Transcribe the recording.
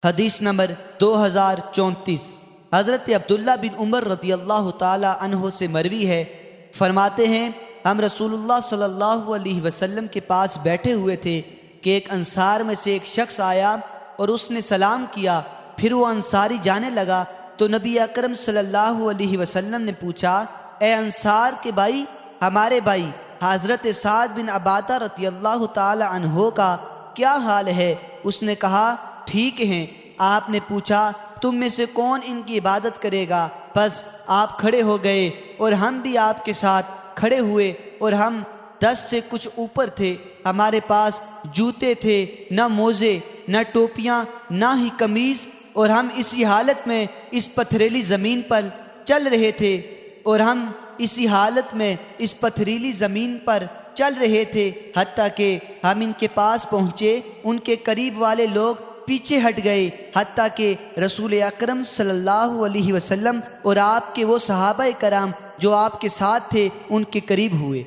حدیث نمبر 2034۔ حضرت عبداللہ بن عمر رضی اللہ تعالی عنہ سے مروی ہے، فرماتے ہیں ہم رسول اللہ صلی اللہ علیہ وسلم کے پاس بیٹھے ہوئے تھے کہ ایک انصار میں سے ایک شخص آیا اور اس نے سلام کیا، پھر وہ انصاری جانے لگا تو نبی اکرم صلی اللہ علیہ وسلم نے پوچھا، اے انصار کے بھائی، ہمارے بھائی حضرت سعد بن عبادہ رضی اللہ تعالی عنہ کا کیا حال ہے؟ اس نے کہا ٹھیک ہیں۔ آپ نے پوچھا تم میں سے کون ان کی عبادت کرے گا؟ بس آپ کھڑے ہو گئے اور ہم بھی آپ کے ساتھ کھڑے ہوئے، اور ہم 10 سے کچھ اوپر تھے، ہمارے پاس جوتے تھے، نہ موزے، نہ ٹوپیاں، نہ ہی قمیض، اور ہم اسی حالت میں اس پتھریلی زمین پر چل رہے تھے حتیٰ کہ ہم ان کے پاس پہنچے، ان کے قریب والے لوگ پیچھے ہٹ گئے، حتیٰ کہ رسول اکرم صلی اللہ علیہ وسلم اور آپ کے وہ صحابہ کرام جو آپ کے ساتھ تھے ان کے قریب ہوئے۔